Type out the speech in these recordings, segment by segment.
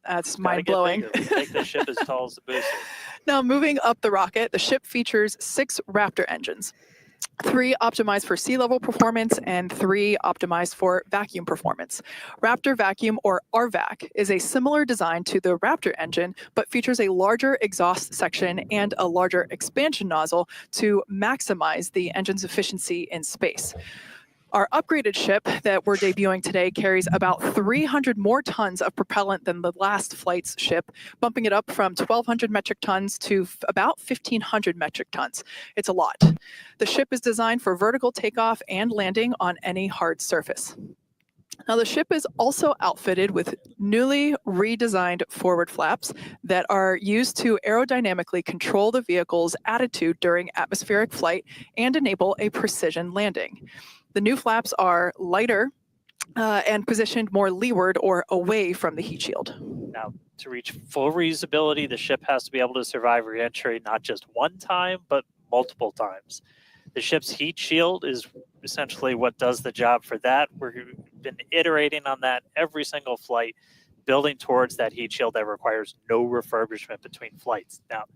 That's mind-blowing. Make the ship as tall as the booster. Now, moving up the rocket, the ship features 6 Raptor engines. 3 optimized for sea level performance and 3 optimized for vacuum performance. Raptor Vacuum, or RVAC, is a similar design to the Raptor engine, but features a larger exhaust section and a larger expansion nozzle to maximize the engine's efficiency in space. Our upgraded ship that we're debuting today carries about 300 more tons of propellant than the last flight's ship, bumping it up from 1,200 metric tons to about 1,500 metric tons. It's a lot. The ship is designed for vertical takeoff and landing on any hard surface. Now, the ship is also outfitted with newly redesigned forward flaps that are used to aerodynamically control the vehicle's attitude during atmospheric flight and enable a precision landing. The new flaps are lighter and positioned more leeward or away from the heat shield. Now, to reach full reusability, the ship has to be able to survive re-entry not just one time, but multiple times. The ship's heat shield is essentially what does the job for that. We've been iterating on that every single flight, building towards that heat shield that requires no refurbishment between flights. Now,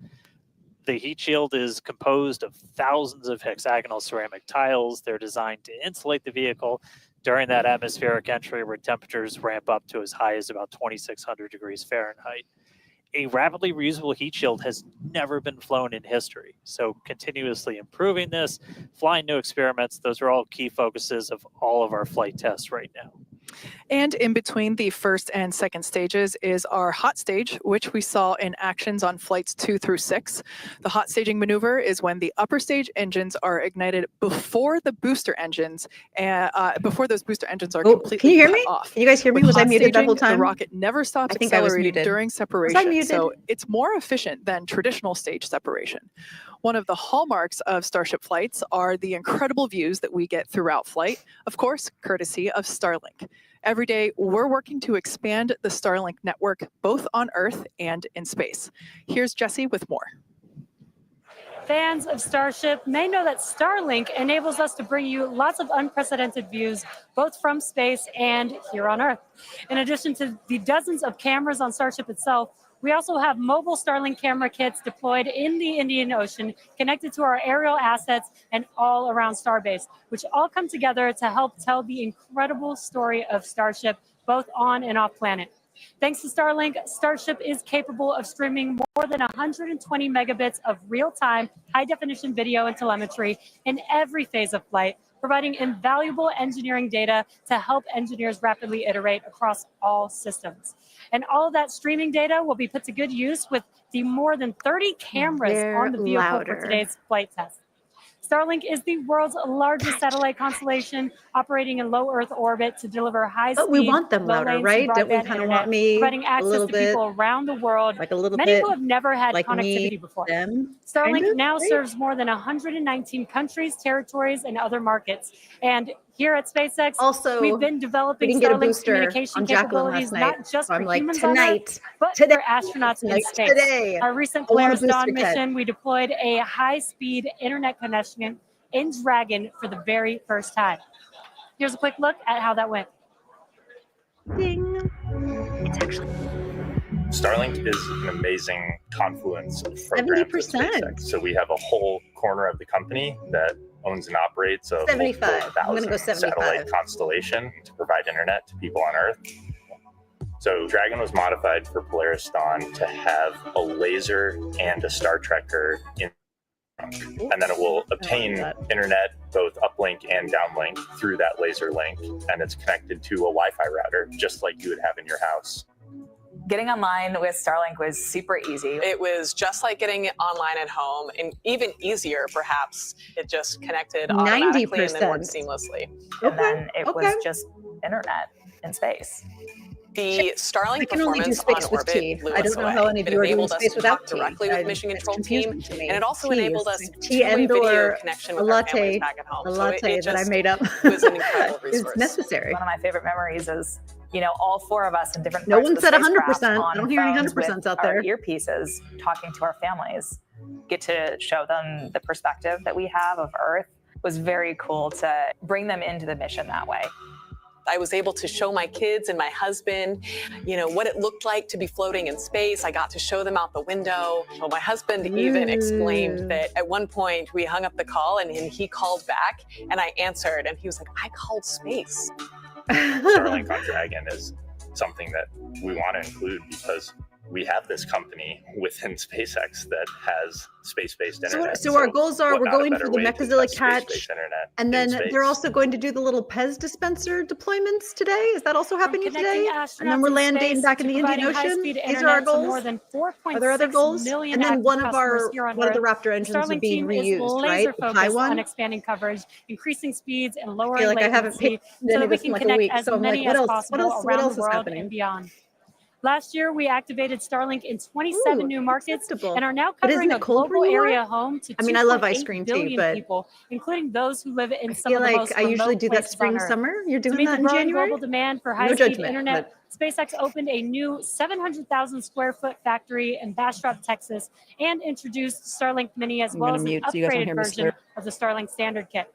the heat shield is composed of thousands of hexagonal ceramic tiles. They're designed to insulate the vehicle during that atmospheric entry where temperatures ramp up to as high as about 2,600 degrees Fahrenheit. A rapidly reusable heat shield has never been flown in history. So continuously improving this, flying new experiments, those are all key focuses of all of our flight tests right now. And in between the first and second stages is our hot stage, which we saw in actions on flights 2 through 6. The hot staging maneuver is when the upper stage engines are ignited before the booster engines, before those booster engines are completely can you hear cut me? off. Can you guys hear me? With Was I hot muted that staging, whole time? The rocket never stops I think I was accelerating muted. during Was I separation, muted? so it's more efficient than traditional stage separation. One of the hallmarks of Starship flights are the incredible views that we get throughout flight, of course, courtesy of Starlink. Every day, we're working to expand the Starlink network, both on Earth and in space. Here's Jesse with more. Fans of Starship may know that Starlink enables us to bring you lots of unprecedented views, both from space and here on Earth. In addition to the dozens of cameras on Starship itself, we also have mobile Starlink camera kits deployed in the Indian Ocean, connected to our aerial assets and all around Starbase, which all come together to help tell the incredible story of Starship, both on and off planet. Thanks to Starlink, Starship is capable of streaming more than 120 megabits of real-time, high-definition video and telemetry in every phase of flight, providing invaluable engineering data to help engineers rapidly iterate across all systems. And all of that streaming data will be put to good use with the more than 30 cameras on the vehicle for today's flight test. Starlink is the world's largest satellite constellation, operating in low Earth orbit to deliver high-speed, But we want them louder, right? Don't we kind of want me providing access a little to bit, people around the world, like a little many bit who have never had like connectivity me, before. them, Starlink kind of, now right? serves more than 119 countries, territories, and other markets. And here at SpaceX, Also, we've been developing we didn't get a Starlink's booster communication on Jacqueline capabilities last night, not just so for I'm like, humans on Earth, tonight, but today, for astronauts in like space. today, Our recent I want a Polaris Dawn booster kit. mission, we deployed a high-speed internet connection in Dragon for the very first time. Here's a quick look at how that went. Ding. Starlink is an amazing confluence of programs at 70%. SpaceX. So we have a whole corner of the company that owns and operates a 75. I'm gonna go 75. satellite constellation to provide internet to people on Earth. So Dragon was modified for Polaris Dawn to have a laser and a Star Trekker in, and then it will obtain internet, both uplink and downlink, through that laser link, and it's connected to a Wi-Fi router, just like you would have in your house. Getting online with Starlink was super easy. It was just like getting online at home, and even easier, perhaps. It just connected automatically and then worked seamlessly. And then it was just internet in space. The Starlink performance on orbit blew I us don't know away. how any of It you are doing enabled us space to without talk tea. directly with Mission Control Team, and it also Tea enabled is us like to tea two-way video and/or connection a with our latte, families back at home. a So latte it that I just made up. was an incredible resource. It's necessary. One of my favorite memories is, you know, all four of us in different No parts one of the said spacecraft 100%. on I don't hear any phones 100% with out our there. earpieces, talking to our families, get to show them the perspective that we have of Earth. It was very cool to bring them into the mission that way. I was able to show my kids and my husband, what it looked like to be floating in space. I got to show them out the window. Well, my husband even exclaimed that at one point we hung up the call and he called back and I answered and he was like, I called space. Starlink on Dragon is something that we want to include because we have this company within SpaceX that has space-based internet. So our goals are we're going for the Mechazilla catch, and then they're also going to do the little Pez dispenser deployments today. Is that also happening today? And then we're landing back in the Indian Ocean. These are our goals. More than 4.6 are there other goals? million And then one of the Raptor engines are being reused, laser right? The Pi focused one. on expanding coverage, increasing speeds, and I lowering feel like I haven't latency, paid so any that of we this can in like a connect week. as So I'm like, many what as else? possible What around else the is world happening? and beyond. Last year, we activated Starlink in 27 new markets and are now But isn't covering it a cold where global you are? area home to I mean, I love 2.8 ice cream too, billion but people, including those who live in I some feel of the like most I usually remote do that places spring, on Earth. summer. You're To doing meet that the in growing January? global demand for No high-speed judgment, internet, SpaceX opened a new 700,000 square foot factory in Bastrop, Texas, and introduced Starlink Mini as well as an upgraded version of the Starlink standard kit.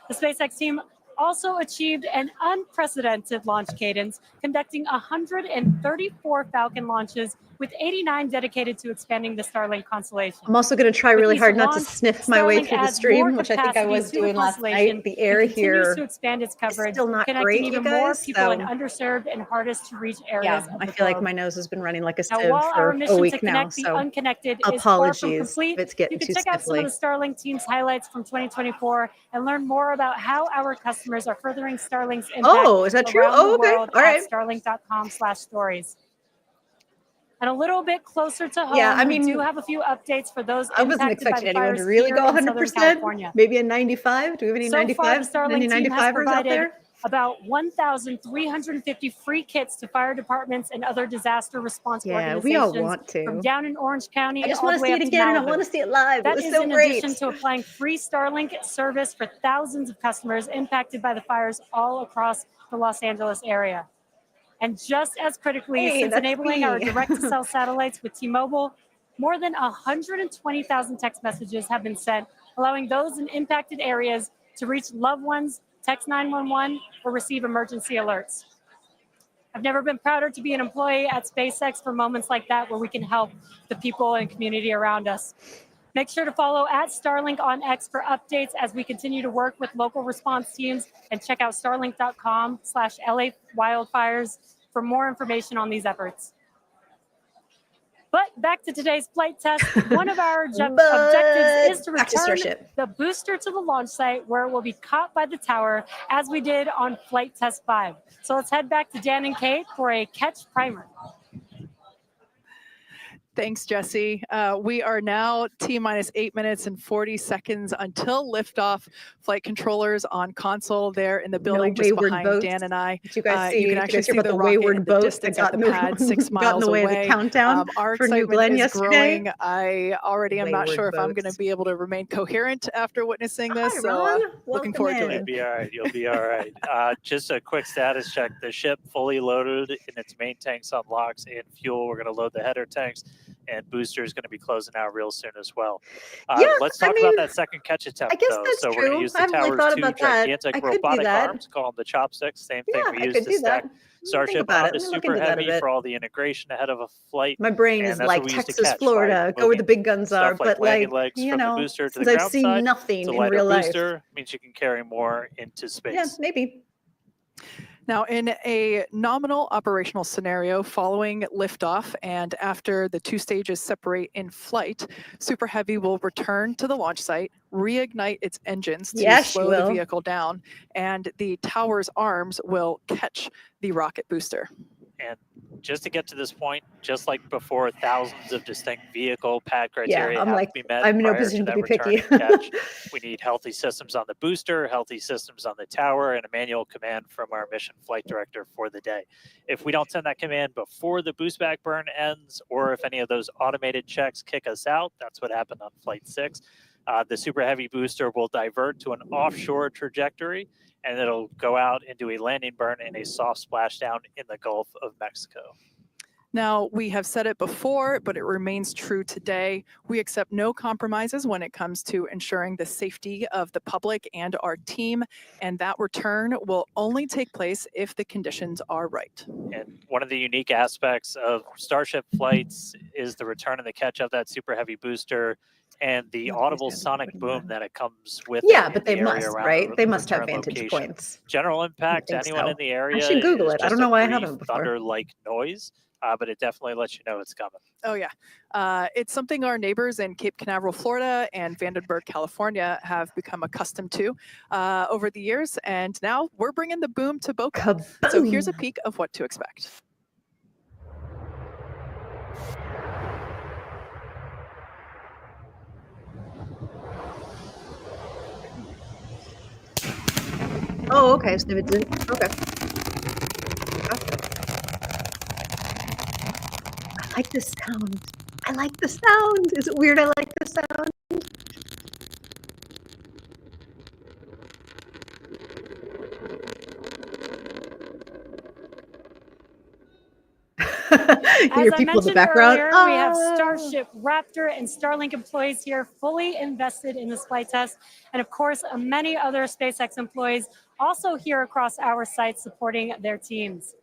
The SpaceX team also achieved an unprecedented launch cadence, conducting 134 Falcon launches, with 89 dedicated to expanding the Starlink constellation. I'm also going to try really hard not to launch, sniff my way Starlink through the adds stream, more which I think I capacity was to the doing last constellation night. The and air continues here to expand its coverage, still not connecting great, you even more guys. people in So underserved and hardest to reach areas of I the feel like globe. my nose has been running like a Now, sieve while our for a mission to week now. connect the So unconnected is far from apologies complete, if it's getting you can too check out some of sniffly. the Starlink team's highlights from 2024 and learn more about how our customers are furthering Starlink's impact Oh, is that true? around Oh, the okay. world All right. at starlink.com/stories. And a little bit closer to home, Yeah, I mean, we do have a few updates for those I wasn't impacted by expecting the anyone fires to really here go in Southern 100%. California. Maybe a 95. Do we have any So far, the 95? Starlink Any team has 95ers out provided there? about 1,350 free kits to fire departments and other disaster response organizations. We all want to. From down in Orange County I just all want the to way see up it to again, and I Malibu. want to see it live. That It was is so in great. addition to applying free Starlink service for thousands of customers impacted by the fires all across the Los Angeles area. And just as critically, since enabling our direct-to-cell satellites with T-Mobile, more than 120,000 text messages have been sent, allowing those in impacted areas to reach loved ones, text 911, or receive emergency alerts. I've never been prouder to be an employee at SpaceX for moments like that where we can help the people and community around us. Make sure to follow @Starlink on X for updates as we continue to work with local response teams, and check out starlink.com/LA wildfires for more information on these efforts. But back to today's flight test. One of our objectives is to return the booster to the launch site where it will be caught by the tower as we did on flight test 5. So let's head back to Dan and Kate for a catch primer. Thanks, Jesse. We are now T-minus 8 minutes and 40 seconds until liftoff. Flight controllers on console there in the building just behind boats. Dan and I. Did you guys see? You can actually see the wayward rocket boats in the distance that at the pad 6 miles got in the way away. of the countdown Our for New excitement Glenn is yesterday. growing. I already am not sure if I'm going to be able to remain coherent after witnessing this. Hi, Ron. Looking forward to it. You'll be all right. You'll be all right. Just a quick status check. The ship fully loaded in its main tanks on LOX and fuel. We're going to load the header tanks, and booster is going to be closing out real soon as well. Let's talk about that second catch attempt, I guess though. that's So true. we're going to use the I haven't really tower's thought 2 about that. gigantic I could do robotic that. arms, call them the chopsticks. Same thing we I use could to do stack that. Starship onto Super Heavy for all the integration ahead of a flight. My brain is like Texas, Florida, go where the big guns are. But like, you know, the booster to since the I've ground seen side, nothing it's a in lighter real life. booster means you can carry more into space. Yeah, maybe. Now, in a nominal operational scenario following liftoff and after the 2 stages separate in flight, Super Heavy will return to the launch site, reignite its engines to slow the vehicle down, and the tower's arms will catch the rocket booster. And just to get to this point, just like before, thousands of distinct vehicle pad criteria have to be met. I'm in no prior position to to be that return picky. and catch. We need healthy systems on the booster, healthy systems on the tower, and a manual command from our mission flight director for the day. If we don't send that command before the boost back burn ends, or if any of those automated checks kick us out, that's what happened on flight 6. The Super Heavy booster will divert to an offshore trajectory, and it'll go out and do a landing burn and a soft splashdown in the Gulf of Mexico. Now, we have said it before, but it remains true today. We accept no compromises when it comes to ensuring the safety of the public and our team, and that return will only take place if the conditions are right. And one of the unique aspects of Starship flights is the return and the catch of that super heavy booster and the audible sonic boom that it comes with. Yeah, but they must, right? They must have vantage location. points. General impact, anyone in the area. I should Google it. I don't know why I haven't before. Thunder-like noise. But it definitely lets you know it's coming. Oh, yeah. It's something our neighbors in Cape Canaveral, Florida, and Vandenberg, California have become accustomed to over the years. And now we're bringing the boom to Boca. So here's a peek of what to expect. Oh, okay. So it didn't. Okay. I like the sound. I like the sound. Is it weird? I like the sound. As I mentioned earlier, we have Starship, Raptor, and Starlink employees here fully invested in this flight test. And of course, many other SpaceX employees also here across our site supporting their teams.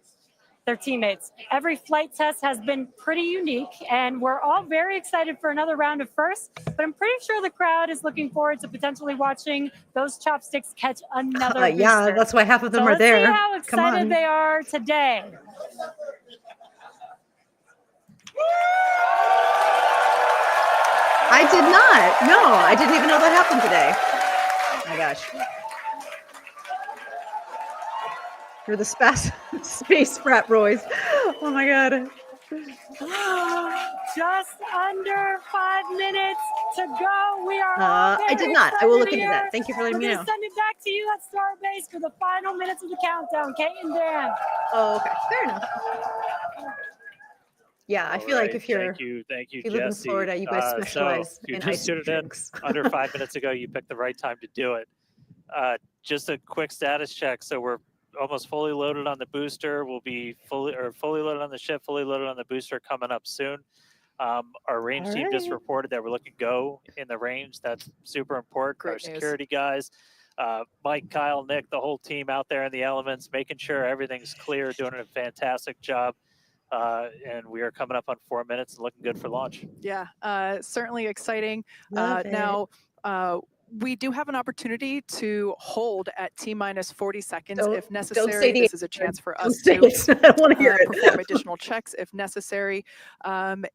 Their teammates. Every flight test has been pretty unique, and we're all very excited for another round of firsts, but I'm pretty sure the crowd is looking forward to potentially watching those chopsticks catch another booster. Yeah, that's why half of them are there. Let's see how excited they are today. I did not. No, I didn't even know that happened today. Oh my gosh. You're the space frat boys. Oh my god. Just under 5 minutes to go. We are I did not. I will look into that. Thank you for letting me know. Send it back to you at Starbase for the final minutes of the countdown. Kate and Dan. Oh, okay. Fair enough. Yeah, I feel like if you're thank you, if you live in Florida, you guys specialize in ice drinks. Under 5 minutes ago, you picked the right time to do it. Just a quick status check. So we're almost fully loaded on the booster. We'll be fully loaded on the ship, fully loaded on the booster coming up soon. Our range team just reported that we're looking go in the range. That's super important. Our security guys, Mike, Kyle, Nick, the whole team out there in the elements, making sure everything's clear, doing a fantastic job. And we are coming up on 4 minutes and looking good for launch. Yeah, certainly exciting. Now, we do have an opportunity to hold at T-minus 40 seconds if necessary. This is a chance for us to perform additional checks if necessary.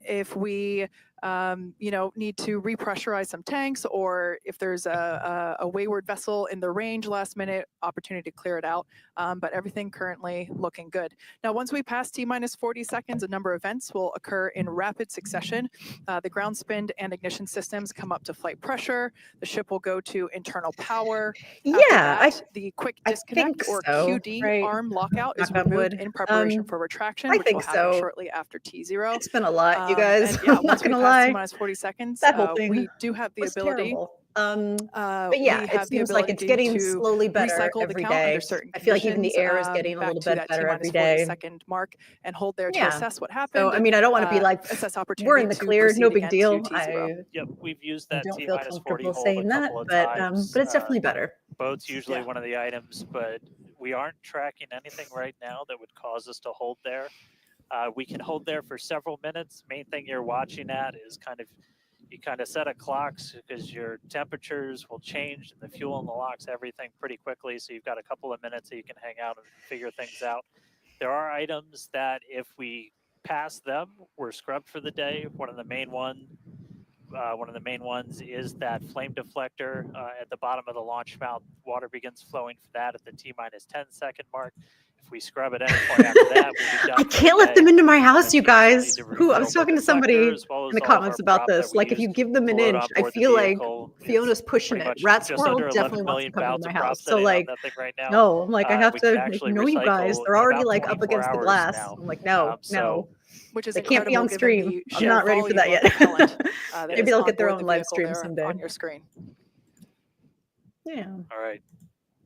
If we need to repressurize some tanks, or if there's a wayward vessel in the range last minute, opportunity to clear it out. But everything currently looking good. Now, once we pass T-minus 40 seconds, a number of events will occur in rapid succession. The ground spin and ignition systems come up to flight pressure. The ship will go to internal power. The quick disconnect or QD arm lockout is removed in preparation for retraction, which will happen shortly after T0. It's been a lot, you guys. I'm not gonna lie. T-minus 40 seconds. That whole thing we do have the ability. But yeah, it seems like it's getting slowly better every day. I feel like even the air is getting a little bit better every day. Second mark and hold there to assess what happened. So I mean, I don't want to be like, we're in the clear, no big deal. We've used that. Don't feel comfortable saying that, but it's definitely better. Boat's usually one of the items, but we aren't tracking anything right now that would cause us to hold there. We can hold there for several minutes. Main thing you're watching at is you kind of set a clocks because your temperatures will change and the fuel and the locks, everything pretty quickly. So you've got a couple of minutes that you can hang out and figure things out. There are items that if we pass them, we're scrubbed for the day. One of the main ones is that flame deflector at the bottom of the launch mount. Water begins flowing for that at the T-minus 10 second mark. If we scrub at any point after that, we'll be done. I can't let them into my house, you guys. I was talking to somebody in the comments about this. Like, if you give them an inch, I feel like Fiona's pushing it. Rat's World definitely wants to come into my house. So like, no, I'm like, I have to know you guys. They're already like up against the glass. I'm like, no. Which is they can't be on stream. I'm not ready for that yet. Maybe they'll get their own live stream someday on your screen. Yeah. All right.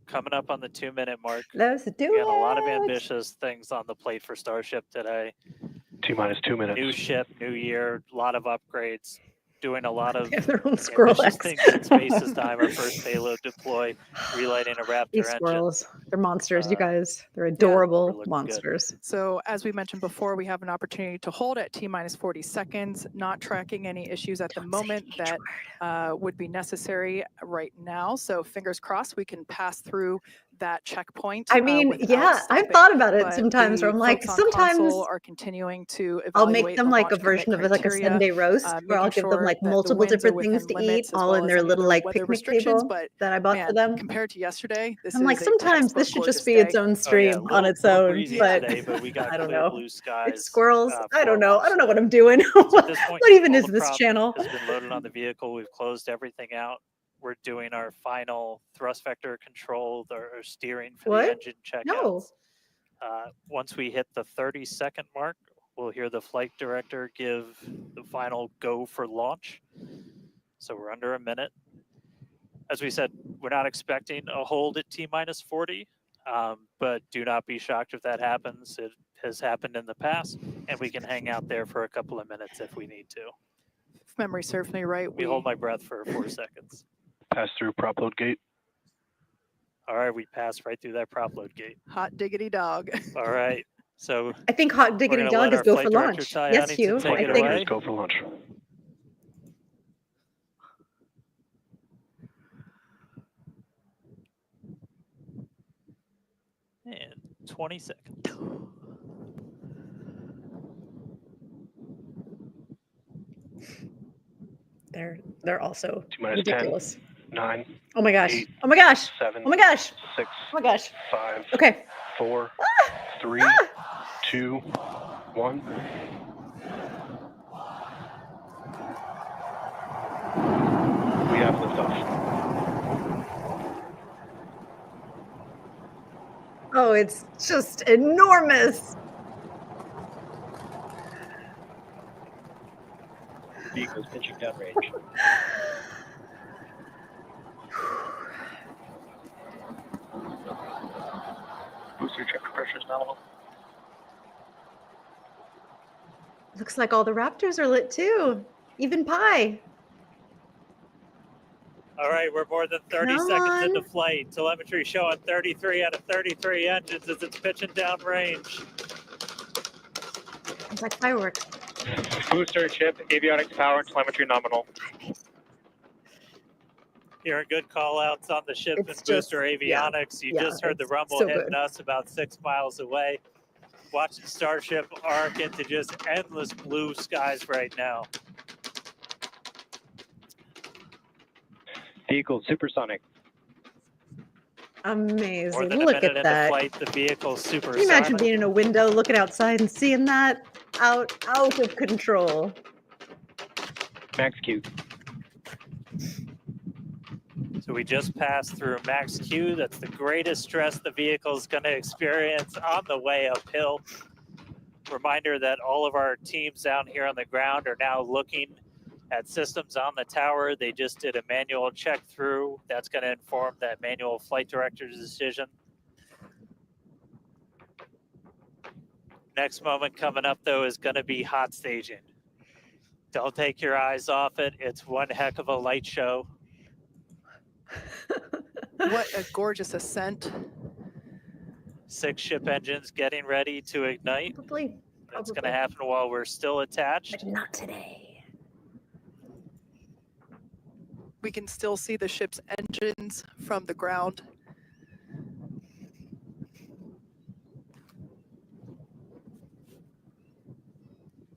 Coming up on the 2 minute mark. Let's do it. We got a lot of ambitious things on the plate for Starship today. T-minus 2 minutes. New ship, new year, a lot of upgrades, doing a lot of They have their own squirrel ambitious X. things in space this time. Our first payload deploy, relighting a Raptor These engine. squirrels, they're monsters, you guys. They're adorable looking monsters. So as we mentioned before, we have an opportunity to hold at T-minus 40 seconds, not tracking any issues at the moment that would be necessary right now. So fingers crossed we can pass through that checkpoint. I mean, without I've stopping. thought about it But sometimes where the I'm like, folks on console sometimes are continuing to I'll evaluate make them the like a launch commit version of it, like a criteria, Sunday roast, where I'll making give them sure like that the multiple winds are different within things to eat, limits, as all well in as their any little other like weather picnic restrictions. table But that I bought for man, them. compared to yesterday, this I'm is like, a sometimes this textbook should just gorgeous be day. its own stream on its little own. breezy But today, but we got I don't clear know. blue skies. It's squirrels. I don't for know. launch I don't know what today. I'm doing. So at what this point, even all is the this prop channel? has been loaded on the vehicle. We've closed everything out. We're doing our final thrust vector control or steering for What? the engine checkouts. No. Once we hit the 30-second mark, we'll hear the flight director give the final go for launch. So we're under a minute. As we said, we're not expecting a hold at T-minus 40, but do not be shocked if that happens. It has happened in the past, and we can hang out there for a couple of minutes if we need to. If memory serves me right, We hold my breath for 4 seconds. Pass through prop load gate. All right, we passed right through that prop load gate. hot diggity dog. All right, so I think hot diggity gonna dog let is our go flight for director, launch. Ty Yes, Huntington, Hugh. take I it think away. Go for launch. And 20 seconds. They're also T-minus ridiculous. 10, 9, Oh my gosh. 8, Oh my gosh. 7, Oh my gosh. 6, Oh my gosh. 5, Okay. 4, 3, 2, 1. We have liftoff. Oh, it's just enormous. Vehicle's pitching downrange. Booster check pressure is nominal. Looks like all the Raptors are lit too. Even Pi. All right, we're more than 30 Come seconds on. into flight. Telemetry showing 33 out of 33 engines as it's pitching downrange. It's like fireworks. Booster chip, avionics power, and telemetry nominal. Hearing good call outs on the ship It's and booster just- yeah. avionics. You Yeah, just heard the it's rumble so hitting good. us about 6 miles away. Watching Starship arc into just endless blue skies right now. Vehicle supersonic. More Amazing. than a Look minute at into that. flight, the vehicle's Can supersonic. you imagine being in a window, looking outside and seeing that? Out of control. Max Q. So we just passed through max Q. That's the greatest stress the vehicle is going to experience on the way uphill. Reminder that all of our teams down here on the ground are now looking at systems on the tower. They just did a manual check through. That's going to inform that manual flight director's decision. Next moment coming up, though, is going to be hot staging. Don't take your eyes off it. It's one heck of a light show. What a gorgeous ascent. 6 ship engines getting ready to ignite. Probably. That's going to happen while we're still attached. But not today. We can still see the ship's engines from the ground.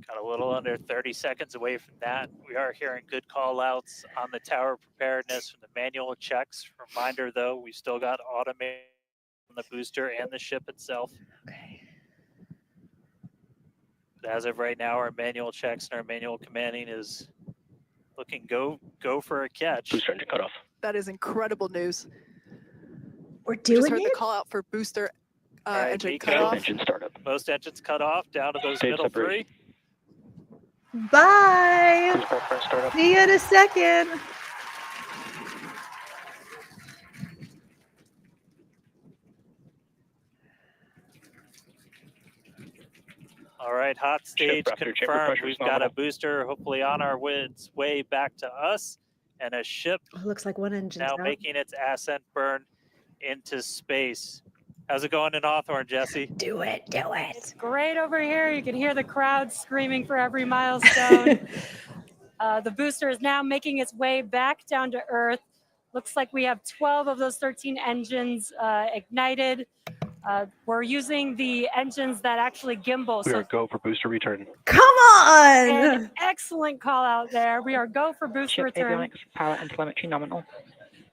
Got a little under 30 seconds away from that. We are hearing good call outs on the tower preparedness from the manual checks. Reminder though, we still got automated on the booster and the ship itself. Okay. But as of right now, our manual checks and our manual commanding is looking go for a catch. Booster engine cutoff. That is incredible news. We're We just doing heard the it? call out for booster All right, engine Nico. cutoff. Engine startup. Most engines cut off down to those Stage middle separation. 3. Bye. Please press press startup. See you in a second. All right, hot stage confirmed. We've got a booster hopefully on our way back to us, and a ship looks like one engine now making its ascent burn into space. How's it going in Hawthorne, Jesse? Do it. It's great over here. You can hear the crowd screaming for every milestone. The booster is now making its way back down to Earth. Looks like we have 12 of those 13 engines ignited. We're using the engines that actually gimbal. We are go for booster return. Come on! An excellent call out there. We are go for booster return. Avionics, power and telemetry nominal.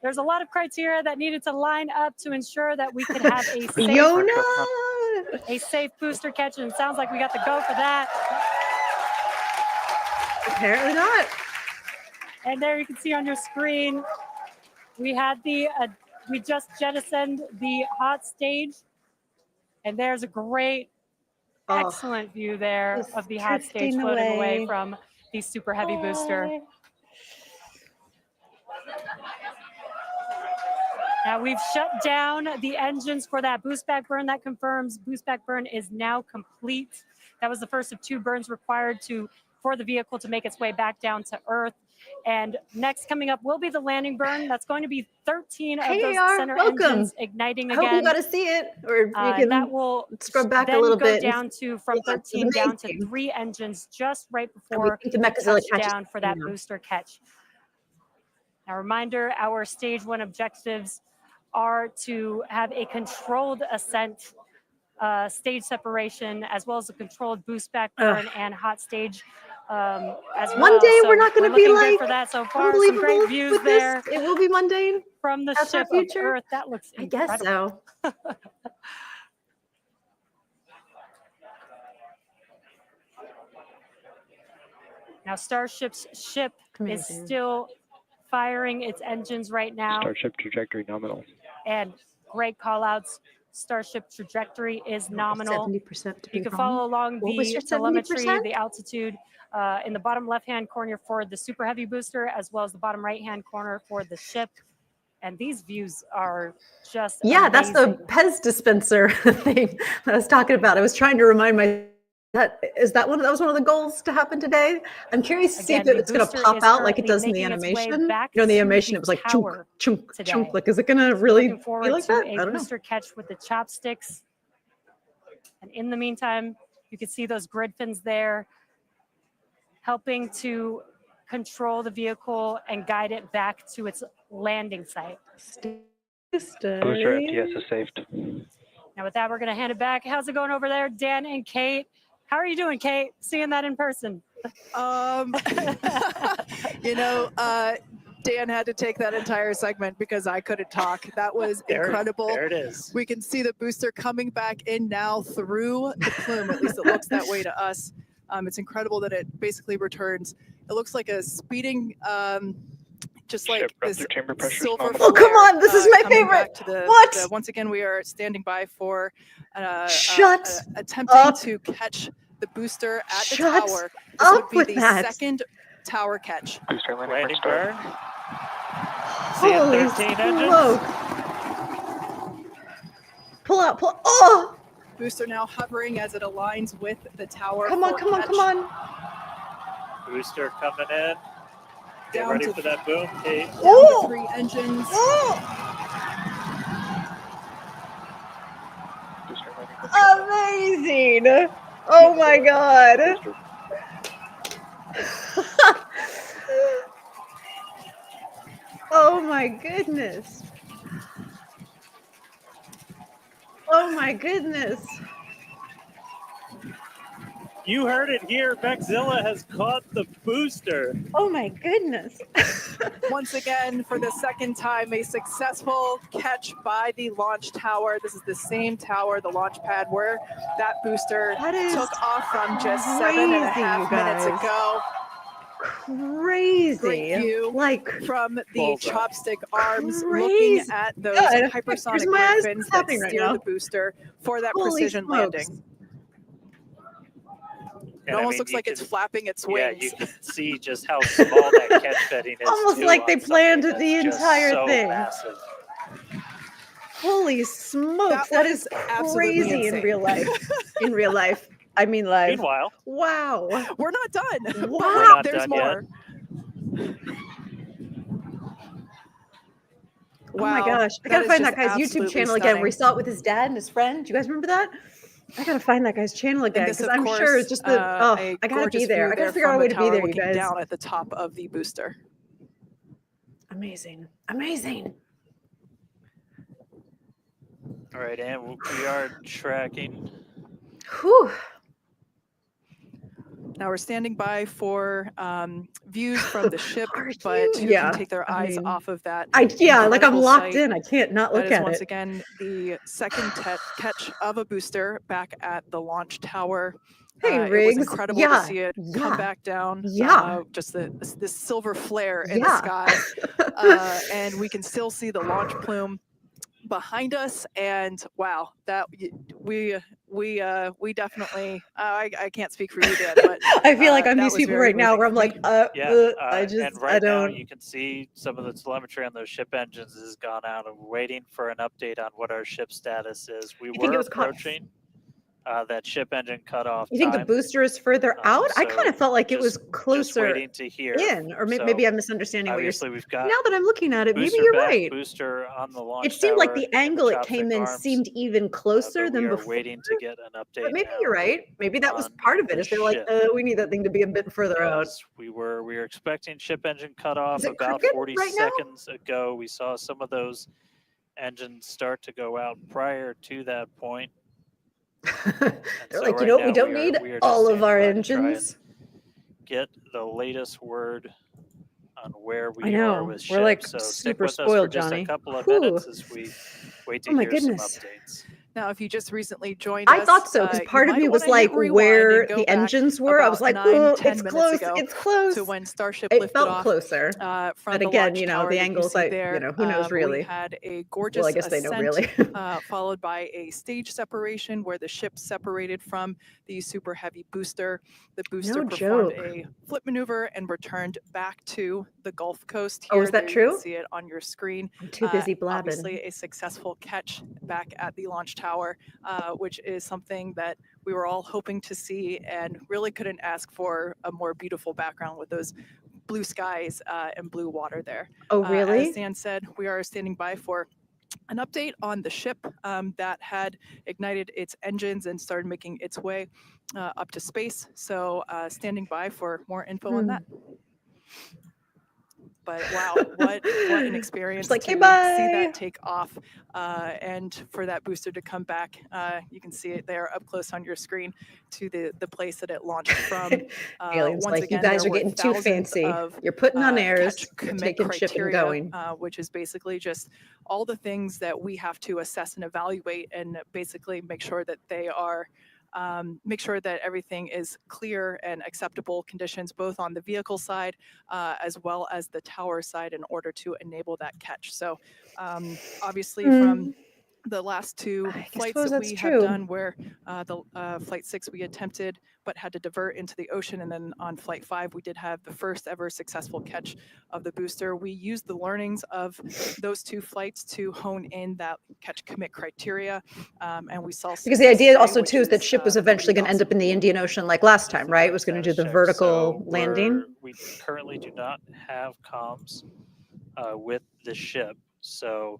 There's a lot of criteria that needed to line up to ensure that we could have a safe booster catch, and it sounds like we got the go for that. Apparently not. And there you can see on your screen, we had we just jettisoned the hot stage, and there's a great, excellent view there of the hot stage floating away from the super heavy booster. Now we've shut down the engines for that boost back burn. That confirms boost back burn is now complete. That was the first of 2 burns required for the vehicle to make its way back down to Earth. And next coming up will be the landing burn. That's going to be 13 of those center engines igniting again. I hope you got to see it, or you can that will scrub back a little bit. Down to from 13 down to 3 engines just right before the Mechazilla touchdown for that booster catch. Now, reminder: our stage 1 objectives are to have a controlled ascent, stage separation, as well as a controlled boost back burn and hot stage. As well. One day we're not going to be like for that so far. Some great views there. It will be mundane from the ship of Earth. That looks incredible. I guess so. Now, Starship's ship is still firing its engines right now. Starship trajectory nominal. And great call outs. Starship trajectory is nominal. 70%. You can follow along the telemetry, the altitude in the bottom left-hand corner for the super heavy booster, as well as the bottom right-hand corner for the ship. And these views are just amazing. That's the Pez dispenser thing that I was talking about. I was trying to remind that was one of the goals to happen today. I'm curious to see if it's going to pop out like it does in the animation. In the animation, it was like chunk, chunk, chunk. Like, is it going to really be like that? I don't know. Booster catch with the chopsticks. And in the meantime, you can see those grid fins there, helping to control the vehicle and guide it back to its landing site. Booster FTS is saved. Now with that, we're going to hand it back. How's it going over there, Dan and Kate? How are you doing, Kate? Seeing that in person? Dan had to take that entire segment because I couldn't talk. That was incredible. There it is. We can see the booster coming back in now through the plume. At least it looks that way to us. It's incredible that it basically returns. It looks like a speeding, just like this silver flare. Oh, come on. This is my favorite. Once again, we are standing by for attempting to catch the booster at the tower. This would be the second tower catch. Booster landing burn. Holy smoke. Pull out. Oh! Booster now hovering as it aligns with the tower. Come on. Booster coming in. Get Down ready to for that boom, Kate. Down to 3 engines. Amazing. Oh my God. Oh my goodness. Oh my goodness. You heard it here. Mechazilla has caught the booster. Oh my goodness. Once again, for the second time, a successful catch by the launch tower. This is the same tower, the launch pad, where that booster took off from just 7.5 minutes ago. Crazy. Great view from the chopstick arms, looking at those hypersonic fins that steer the booster for that precision landing. It almost looks like it's flapping its wings. Yeah, you can see just how small that catch bedding is. Almost like they planned the entire thing. Massive. Holy smokes, that is crazy in real life. I mean live. Meanwhile, wow. We're not done. Wow. But We're not there's done more. Oh my gosh. I gotta find that guy's YouTube channel again where he saw it with his dad and his friend. Do you guys remember that? I gotta find that guy's channel again because I'm sure it's just the I gotta be there. I gotta figure out a way to be there, you guys. Down at the top of the booster. Amazing. Amazing. all right, and we are tracking. Whew. Now we're standing by for views from the ship, but who can take their eyes off of that? Like I'm locked in. I can't not look at it. That is once again the second catch of a booster back at the launch tower. Hey, it was incredible to see it come back down. Just this silver flare in the sky, and we can still see the launch plume behind us. And wow, that we definitely. I can't speak for you, Dan, but I feel like I'm these people right now where I'm like, right now you can see some of the telemetry on those ship engines has gone out, and we're waiting for an update on what our ship status is. We were approaching that ship engine cutoff. You think the booster is further out? I kind of felt like it was closer just waiting to hear in, or maybe I'm misunderstanding what you're saying. We've got now that I'm looking at it, maybe you're right. Booster on the launch it seemed like the tower angle it came in seemed even closer than before. Waiting to get an update. But maybe you're right. Maybe that was part of it. Is they're like, we need that thing to be a bit further out. We were expecting ship engine cutoff about 40 seconds ago. We saw some of those engines start to go out prior to that point. They're like, we don't need all of our engines. Get the latest word on where we are with ships. We're like so super stick with spoiled, us for Johnny. Just a couple of minutes as we wait to hear some updates. Now, if you just recently joined us, I thought so, because part of me was like, where the engines were. I was like, oh, it's close, it's close. To when Starship it lifted felt off, closer. But again, the angles, who knows really? We had a gorgeous I guess ascent, they know really. followed by a stage separation where the ship separated from the super heavy booster. The booster performed a flip maneuver and returned back to the Gulf Coast. Here, is that true? You can see it on your screen. I'm too busy blabbing. Obviously, a successful catch back at the launch tower, which is something that we were all hoping to see and really couldn't ask for a more beautiful background with those blue skies and blue water there. Oh, really? As Dan said, we are standing by for an update on the ship that had ignited its engines and started making its way up to space. So standing by for more info on that. But wow, what an experience to see that take off and for that booster to come back. You can see it there up close on your screen to the place that it launched from. Aliens, once again, you guys are getting too fancy. You're putting on airs, you're taking ship and going. Which is basically just all the things that we have to assess and evaluate and basically make sure that they are make sure that everything is clear and acceptable conditions, both on the vehicle side as well as the tower side in order to enable that catch. So obviously from the last two flights that we have done where the flight 6 we attempted but had to divert into the ocean, and then on flight 5 we did have the first ever successful catch of the booster. We used the learnings of those two flights to hone in that catch commit criteria, and we saw because the idea also too is that ship was eventually going to end up in the Indian Ocean like last time, right? It was going to do the vertical landing. We currently do not have comms with the ship, so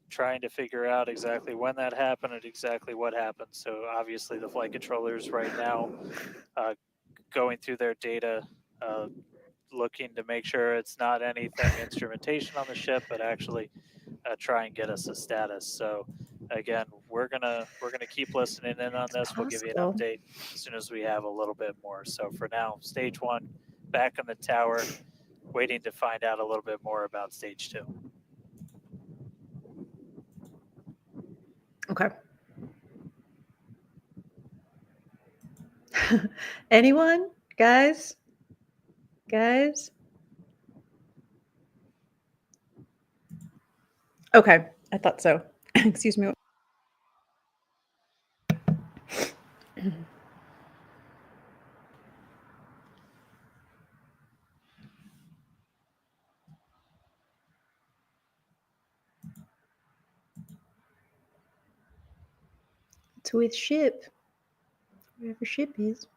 trying to figure out exactly when that happened and exactly what happened. So obviously the flight controllers right now going through their data, looking to make sure it's not anything instrumentation on the ship, but actually try and get us a status. So again, we're gonna keep listening in on this. We'll give you an update as soon as we have a little bit more. So for now, stage 1 back on the tower, waiting to find out a little bit more about stage 2. Okay. Anyone? Guys? Okay, I thought so. Excuse me. It's with ship. Wherever ship is.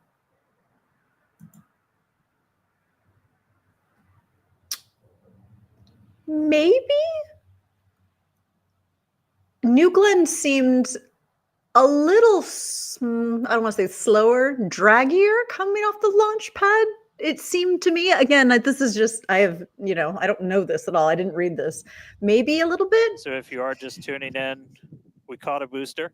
Maybe New Glenn seemed a little, I don't want to say slower, draggier coming off the launch pad. It seemed to me, again, this is just, I have, I don't know this at all. I didn't read this. Maybe a little bit. So if you are just tuning in, we caught a booster.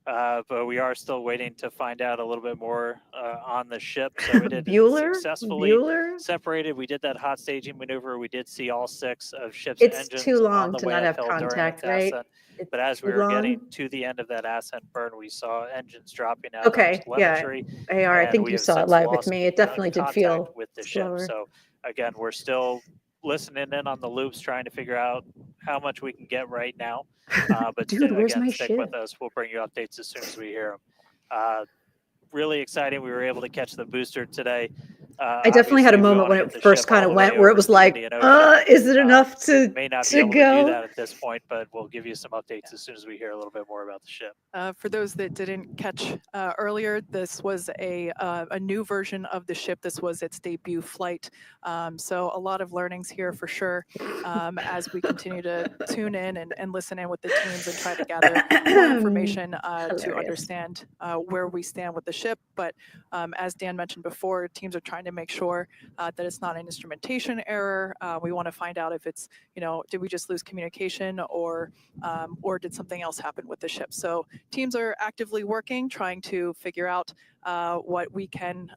But we are still waiting to find out a little bit more on the ship. So it had successfully separated. We did that hot staging maneuver. We did see all 6 of ship's engines too long on the to way not have uphill contact, during its ascent. But as we were getting to the end of that ascent burn, we saw engines dropping out of telemetry. Yeah, AR, I think you saw it live with me. It definitely did feel with the slower. ship. So again, we're still listening in on the loops, trying to figure out how much we can get right now. But Dude, where's again, my stick ship? with us. We'll bring you updates as soon as we hear them. Really exciting. We were able to catch the booster today. I definitely had a moment when it first kind of went where it was like, is it enough to may not be able to do that at this point, but we'll give you some updates as soon as we hear a little bit more about the ship. For those that didn't catch earlier, this was a new version of the ship. This was its debut flight. So a lot of learnings here for sure as we continue to tune in and listen in with the teams and try to gather more information to understand where we stand with the ship. But as Dan mentioned before, teams are trying to make sure that it's not an instrumentation error. We want to find out if it's, did we just lose communication or did something else happen with the ship? So teams are actively working, trying to figure out what we can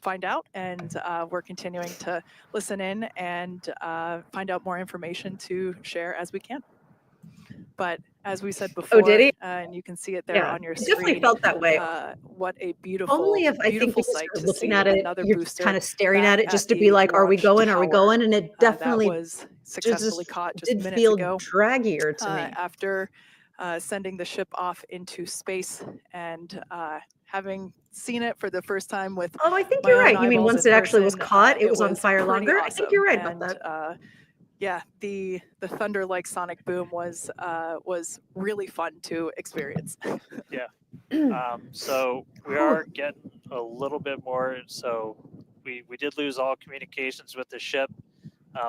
find out, and we're continuing to listen in and find out more information to share as we can. But as we said before, and you can see it there on your screen. It definitely felt that way. What a beautiful, only if I think beautiful sight to looking see at it, another you're booster kind of staring at it just to be like, are we going? Are we going? And it definitely that was successfully caught just did minutes feel ago. draggier to me. After sending the ship off into space and having seen it for the first time with I think you're right. You mean once it actually was caught, it was on fire longer? Awesome. I think you're right about that. Yeah, the thunder-like sonic boom was really fun to experience. Yeah. So we are getting a little bit more. So we did lose all communications with the ship.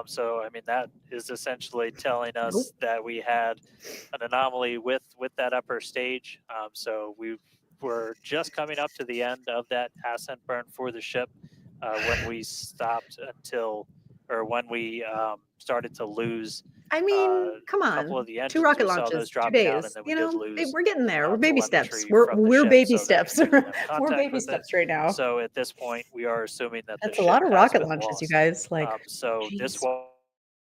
So I mean that is essentially telling us that we had an anomaly with that upper stage. So we were just coming up to the end of that ascent burn for the ship when we stopped when we started to lose. I mean, come on, couple of the engines, 2 rocket launches, 2 days. We're getting there. We're baby steps. We're baby steps. We're baby steps right now. So at this point, we are assuming that that's a lot of rocket launches, lost. you guys. So this was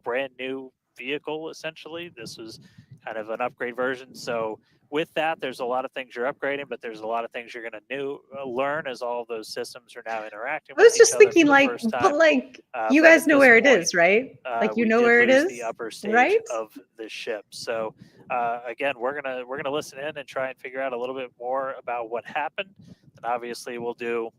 a brand new vehicle. Essentially, this was kind of an upgrade version. So with that, there's a lot of things you're upgrading, but there's a lot of things you're going to learn as all of those systems are now interacting. I was just thinking, you guys know where it is, right? You know where it is, the upper stage of the ship. So again, we're gonna listen in and try and figure out a little bit more about what happened, and obviously we'll do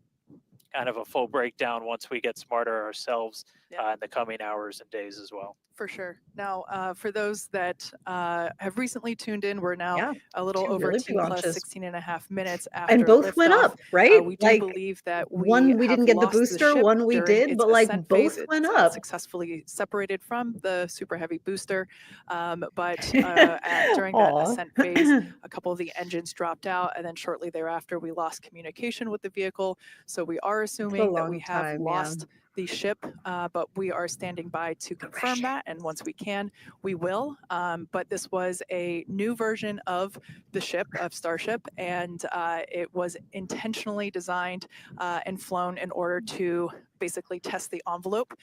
kind of a full breakdown once we get smarter ourselves in the coming hours and days as well. For sure. Now, for those that have recently tuned in, we're now a little over really 2 plus 16 and a half minutes after and both went up, right? We do believe that one we didn't get the booster, one we did, but both went up. Successfully separated from the super heavy booster, but during that ascent phase, a couple of the engines dropped out, and then shortly thereafter, we lost communication with the vehicle. So we are assuming that we have lost the ship, but we are standing by to confirm that, and once we can, we will. But this was a new version of the ship, of Starship, and it was intentionally designed and flown in order to basically test the envelope,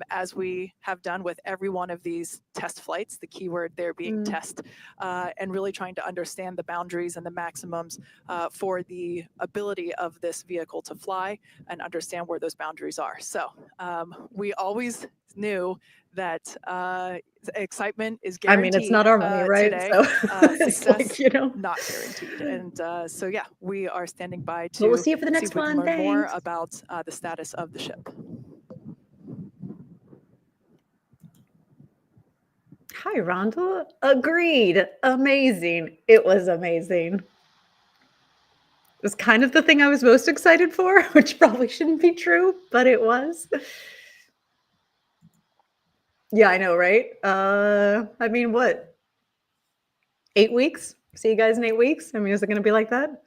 as we have done with every one of these test flights, the keyword there being test, and really trying to understand the boundaries and the maximums for the ability of this vehicle to fly and understand where those boundaries are. So we always knew that excitement is guaranteed. I mean, it's not our money, right? Today. So success, not guaranteed. And so, yeah, we are standing by to we'll see you for the next one. Learn more about the status of the ship. Hi, Rhonda. Agreed. Amazing. It was amazing. It was kind of the thing I was most excited for, which probably shouldn't be true, but it was. Yeah, I know, right? I mean, what? 8 weeks? See you guys in 8 weeks? I mean, is it going to be like that?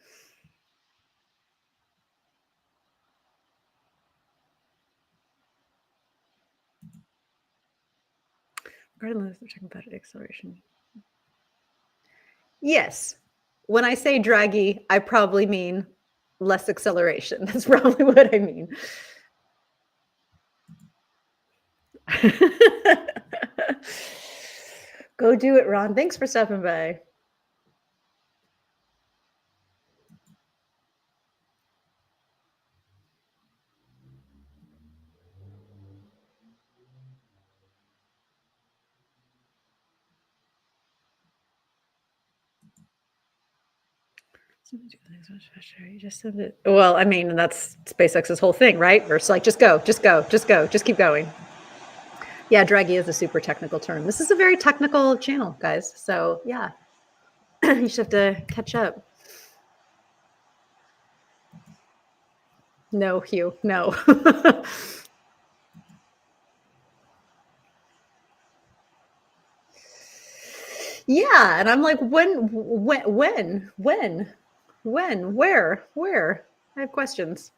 Regardless of checking about acceleration. Yes. When I say draggy, I probably mean less acceleration. That's probably what I mean. Go do it, Ron. Thanks for stopping by. You just send it. Well, I mean, that's SpaceX's whole thing, right? Where it's like, just go, just go, just go, just keep going. Yeah, draggy is a super technical term. This is a very technical channel, guys. So yeah, you should have to catch up. No, Hugh, no. Yeah, and I'm like, when, where? I have questions.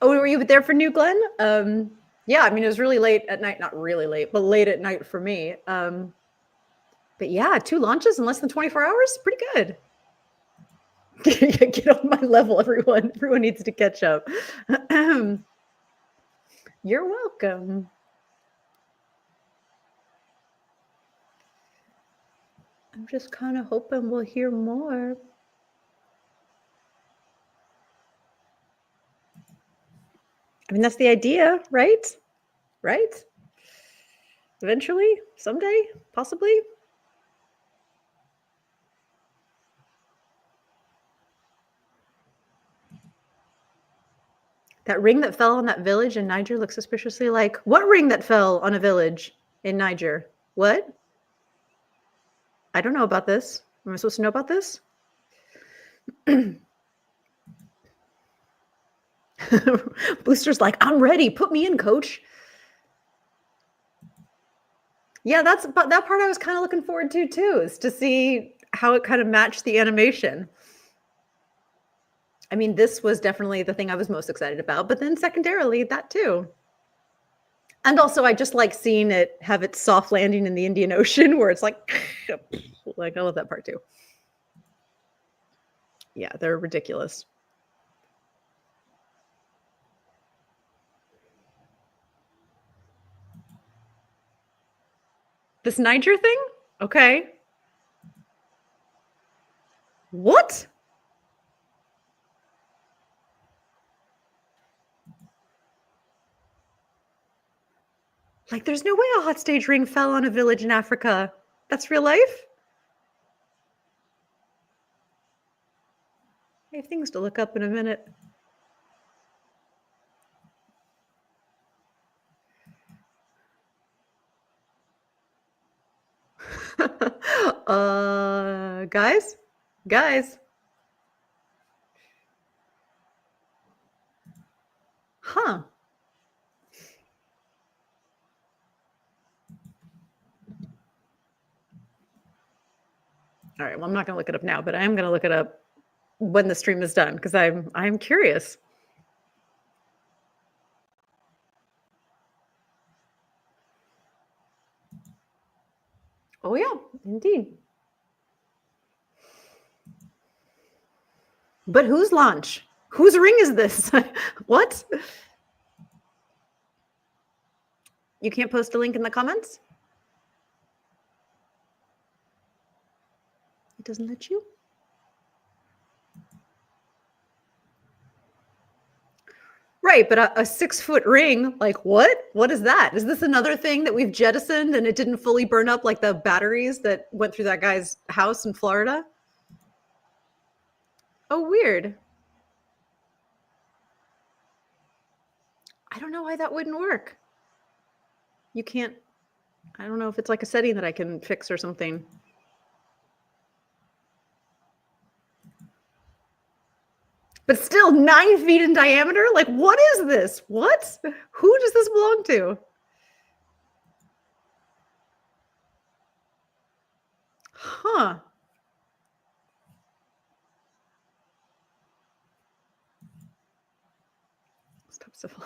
Oh, were you there for New Glenn? Yeah, I mean, it was really late at night, not really late, but late at night for me. But yeah, 2 launches in less than 24 hours, pretty good. Get on my level, everyone. Everyone needs to catch up. You're welcome. I'm just kind of hoping we'll hear more. I mean, that's the idea, right? Right? Eventually, someday, possibly. That ring that fell on that village in Niger looks suspiciously like what ring that fell on a village in Niger? What? I don't know about this. Am I supposed to know about this? Booster's like, I'm ready. Put me in, coach. Yeah, that part I was kind of looking forward to too, is to see how it kind of matched the animation. I mean, this was definitely the thing I was most excited about, but then secondarily, that too. And also, I just like seeing it have its soft landing in the Indian Ocean where it's like I love that part too. Yeah, they're ridiculous. This Niger thing? Okay. What? Like, there's no way a hot stage ring fell on a village in Africa. That's real life? I have things to look up in a minute. Guys. Huh. All right, well, I'm not going to look it up now, but I am going to look it up when the stream is done because I'm curious. Oh yeah, indeed. But whose launch? Whose ring is this? What? You can't post a link in the comments? It doesn't let you? Right, but a 6-foot ring, like what? What is that? Is this another thing that we've jettisoned and it didn't fully burn up like the batteries that went through that guy's house in Florida? Oh, weird. I don't know why that wouldn't work. You can't I don't know if it's like a setting that I can fix or something. But still 9 feet in diameter? Like, what is this? What? Who does this belong to? Huh. Stop civil.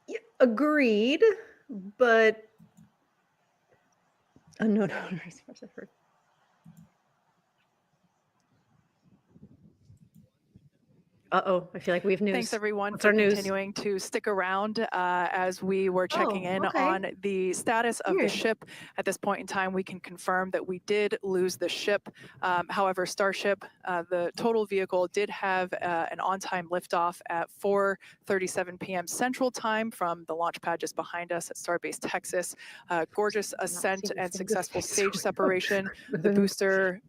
Yeah, agreed, but unknown owner as far as I've heard. Uh-oh, I feel like we have news. Thanks everyone What's for our news? continuing to stick around as we were checking in okay. on the status of the Weird. ship. At this point in time, we can confirm that we did lose the ship. However, Starship, the total vehicle, did have an on-time liftoff at 4:37 p.m. Central Time from the launch pad just behind us at Starbase Texas. Gorgeous ascent and successful stage separation. The booster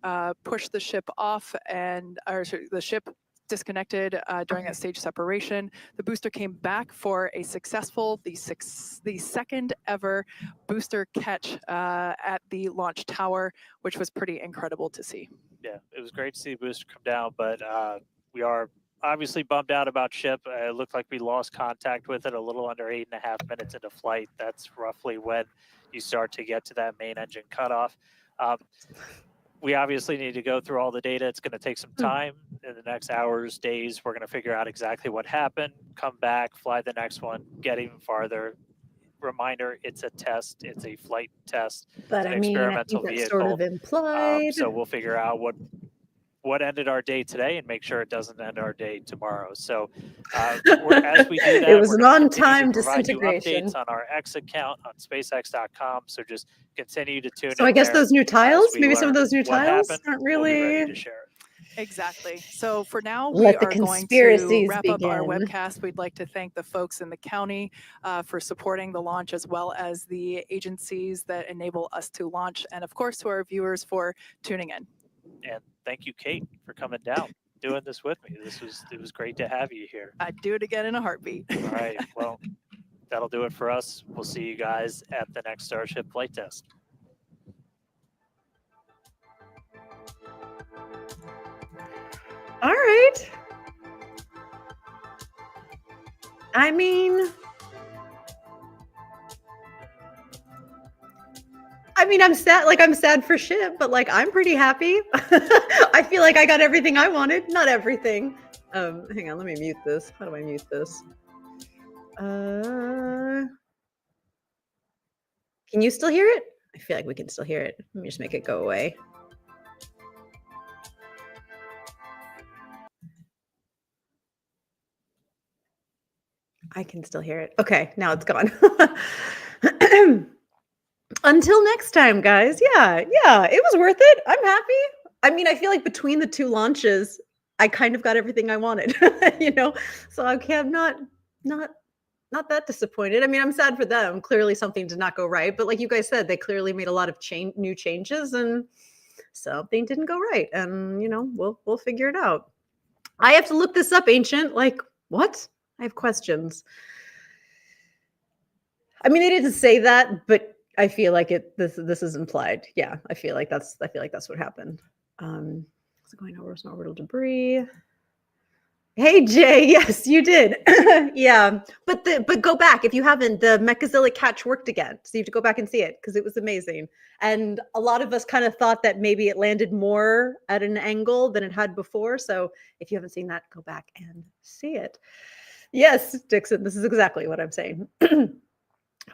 pushed the ship off, the ship disconnected during that stage separation. The booster came back for a successful, the second ever booster catch at the launch tower, which was pretty incredible to see. Yeah, it was great to see the booster come down, but we are obviously bummed out about ship. It looked like we lost contact with it a little under 8.5 minutes into flight. That's roughly when you start to get to that main engine cutoff. We obviously need to go through all the data. It's going to take some time. In the next hours, days, we're going to figure out exactly what happened, come back, fly the next one, get even farther. Reminder, it's a test. It's a flight test. But it's an I mean, experimental I think that's vehicle. sort of implied. So we'll figure out what ended our day today and make sure it doesn't end our day tomorrow. So as we do that, it was an on-time disintegration. Updates on our X account on SpaceX.com. So just continue to tune in. So I guess those new tiles, maybe some of those new tiles aren't really. We'll be ready to share it. Exactly. So for now, Let we the are going to wrap begin. up our webcast. We'd like to thank the folks in the county for supporting the launch, as well as the agencies that enable us to launch, and of course to our viewers for tuning in. And thank you, Kate, for coming down, doing this with me. It was great to have you here. I'd do it again in a heartbeat. All right. Well, that'll do it for us. We'll see you guys at the next Starship flight test. All right. I mean, I'm sad. Like, I'm sad for ship, but like, I'm pretty happy. I feel like I got everything I wanted. Not everything. Hang on, let me mute this. How do I mute this? Can you still hear it? I feel like we can still hear it. Let me just make it go away. I can still hear it. Okay, now it's gone. Until next time, guys. Yeah, it was worth it. I'm happy. I mean, I feel like between the two launches, I kind of got everything I wanted, So I'm not that disappointed. I mean, I'm sad for them. Clearly something did not go right, but like you guys said, they clearly made a lot of new changes and something didn't go right. And, we'll figure it out. I have to look this up, Ancient. Like, what? I have questions. I mean, they didn't say that, but I feel like this is implied. Yeah, I feel like that's what happened. Is it going over some orbital debris? Hey Jay, yes, you did. Yeah, but go back if you haven't. The Mechazilla catch worked again, so you have to go back and see it because it was amazing. And a lot of us kind of thought that maybe it landed more at an angle than it had before. So if you haven't seen that, go back and see it. Yes, Dixon, this is exactly what I'm saying.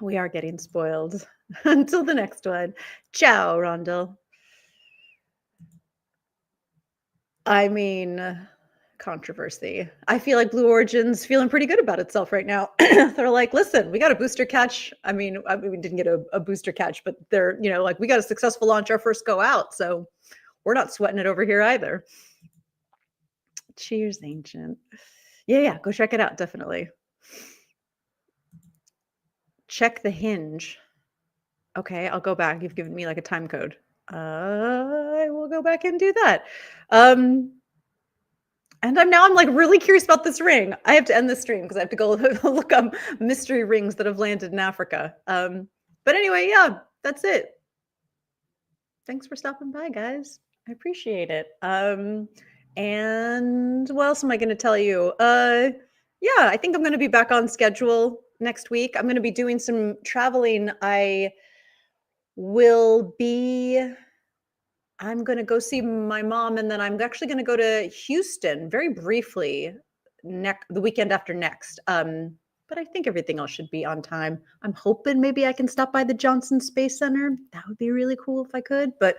We are getting spoiled. Until the next one. Ciao, Rondell. I mean, controversy. I feel like Blue Origin's feeling pretty good about itself right now. They're like, listen, we got a booster catch. I mean, we didn't get a booster catch, but they're, like, we got a successful launch, our first go out. So we're not sweating it over here either. Cheers, Ancient. Yeah, go check it out, definitely. Check the hinge. Okay, I'll go back. You've given me like a time code. I will go back and do that. And I'm like really curious about this ring. I have to end this stream because I have to go look up mystery rings that have landed in Africa. But anyway, yeah, that's it. Thanks for stopping by, guys. I appreciate it. And what else am I going to tell you? Yeah, I think I'm going to be back on schedule next week. I'm going to be doing some traveling. I'm going to go see my mom, and then I'm actually going to go to Houston very briefly the weekend after next. But I think everything else should be on time. I'm hoping maybe I can stop by the Johnson Space Center. That would be really cool if I could, but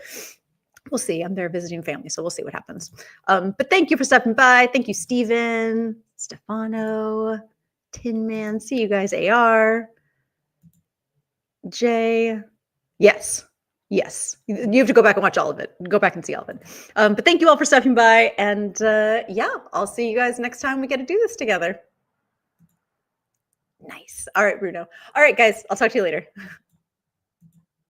we'll see. I'm there visiting family, so we'll see what happens. But thank you for stopping by. Thank you, Steven, Stefano, Tin Man. See you guys, AR, Jay. Yes. You have to go back and watch all of it. Go back and see all of it. But thank you all for stopping by. And yeah, I'll see you guys next time we get to do this together. Nice. All right, Bruno. All right, guys, I'll talk to you later.